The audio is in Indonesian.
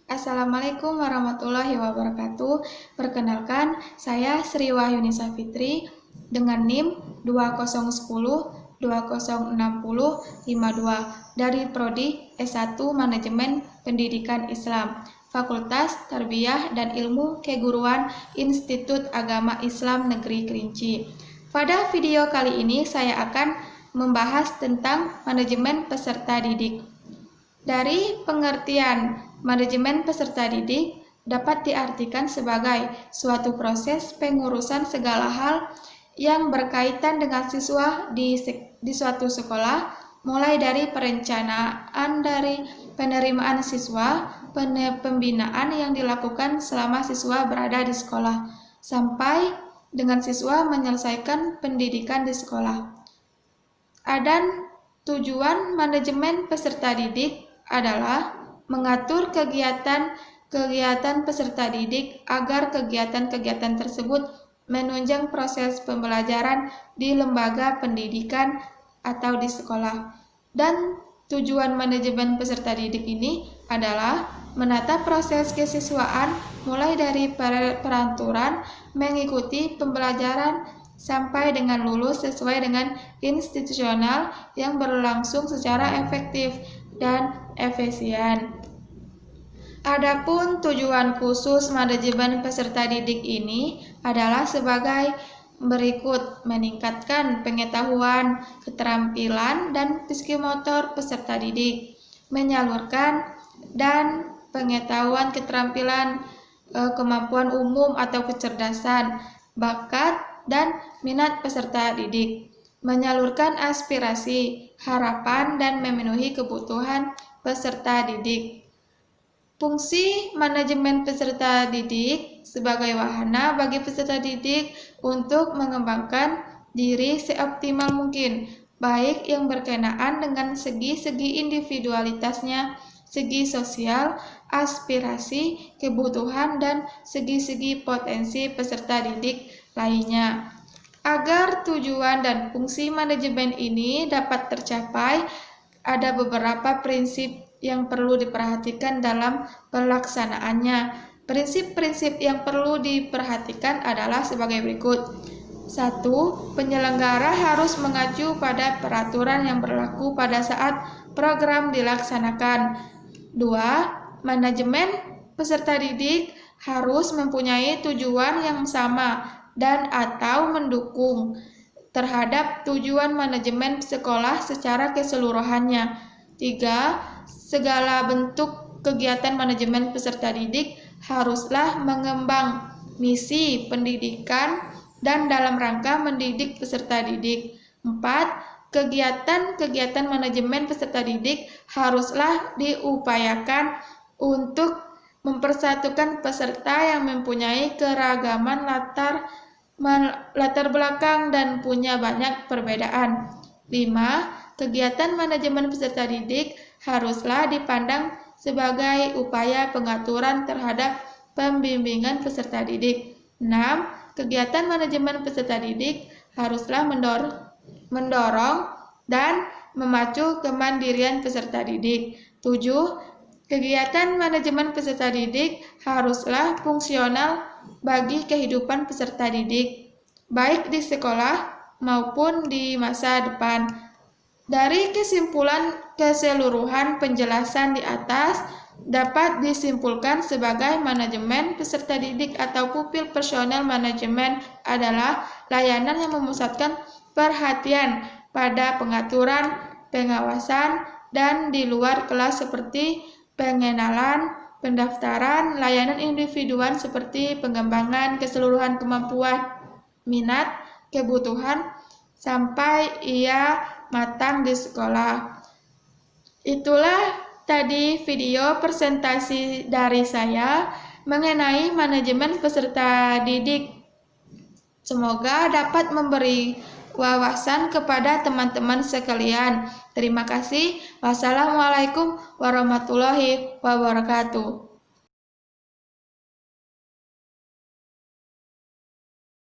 Assalamualaikum warahmatullahi wabarakatuh. Perkenalkan, saya Sri Wahyunisa Fitri dengan NIM 2010 2060 52 dari Prodi S1 Manajemen Pendidikan Islam, Fakultas Tarbiyah dan Ilmu Keguruan Institut Agama Islam Negeri Kerinci. Pada video kali ini saya akan membahas tentang manajemen peserta didik. Dari pengertian manajemen peserta didik dapat diartikan sebagai suatu proses pengurusan segala hal yang berkaitan dengan siswa di suatu sekolah, mulai dari perencanaan dari penerimaan siswa, pembinaan yang dilakukan selama siswa berada di sekolah, sampai dengan siswa menyelesaikan pendidikan di sekolah. Dan tujuan manajemen peserta didik adalah mengatur kegiatan peserta didik agar kegiatan-kegiatan tersebut menunjang proses pembelajaran di lembaga pendidikan atau di sekolah. Dan tujuan manajemen peserta didik ini adalah menata proses kesiswaan mulai dari peraturan mengikuti pembelajaran sampai dengan lulus sesuai dengan institusional yang berlangsung secara efektif dan efisien. Adapun tujuan khusus manajemen peserta didik ini adalah sebagai berikut: meningkatkan pengetahuan, keterampilan, dan psikomotor peserta didik, menyalurkan dan pengetahuan, keterampilan, kemampuan umum atau kecerdasan, bakat, dan minat peserta didik, menyalurkan aspirasi, harapan, dan memenuhi kebutuhan peserta didik. Fungsi manajemen peserta didik sebagai wahana bagi peserta didik untuk mengembangkan diri seoptimal mungkin, baik yang berkenaan dengan segi-segi individualitasnya, segi sosial, aspirasi, kebutuhan, dan segi-segi potensi peserta didik lainnya. Agar tujuan dan fungsi manajemen ini dapat tercapai, ada beberapa prinsip yang perlu diperhatikan dalam pelaksanaannya. Prinsip-prinsip yang perlu diperhatikan adalah sebagai berikut. 1. Penyelenggara harus mengacu pada peraturan yang berlaku pada saat program dilaksanakan. 2. Manajemen peserta didik harus mempunyai tujuan yang sama dan atau mendukung terhadap tujuan manajemen sekolah secara keseluruhannya. 3. Segala bentuk kegiatan manajemen peserta didik haruslah mengembang misi pendidikan dan dalam rangka mendidik peserta didik. 4. Kegiatan-kegiatan manajemen peserta didik haruslah diupayakan untuk mempersatukan peserta yang mempunyai keragaman latar belakang dan punya banyak perbedaan. 5. Kegiatan manajemen peserta didik haruslah dipandang sebagai upaya pengaturan terhadap pembimbingan peserta didik. 6. Kegiatan manajemen peserta didik haruslah mendorong dan memacu kemandirian peserta didik. 7. Kegiatan manajemen peserta didik haruslah fungsional bagi kehidupan peserta didik, baik di sekolah maupun di masa depan. Dari kesimpulan keseluruhan penjelasan di atas dapat disimpulkan sebagai manajemen peserta didik atau pupil personal management adalah layanan yang memusatkan perhatian pada pengaturan, pengawasan, dan di luar kelas seperti pengenalan, pendaftaran, layanan individuan seperti pengembangan keseluruhan kemampuan, minat, kebutuhan, sampai ia matang di sekolah. Itulah tadi video presentasi dari saya mengenai manajemen peserta didik. Semoga dapat memberi wawasan kepada teman-teman sekalian. Terima kasih. Wassalamualaikum warahmatullahi wabarakatuh.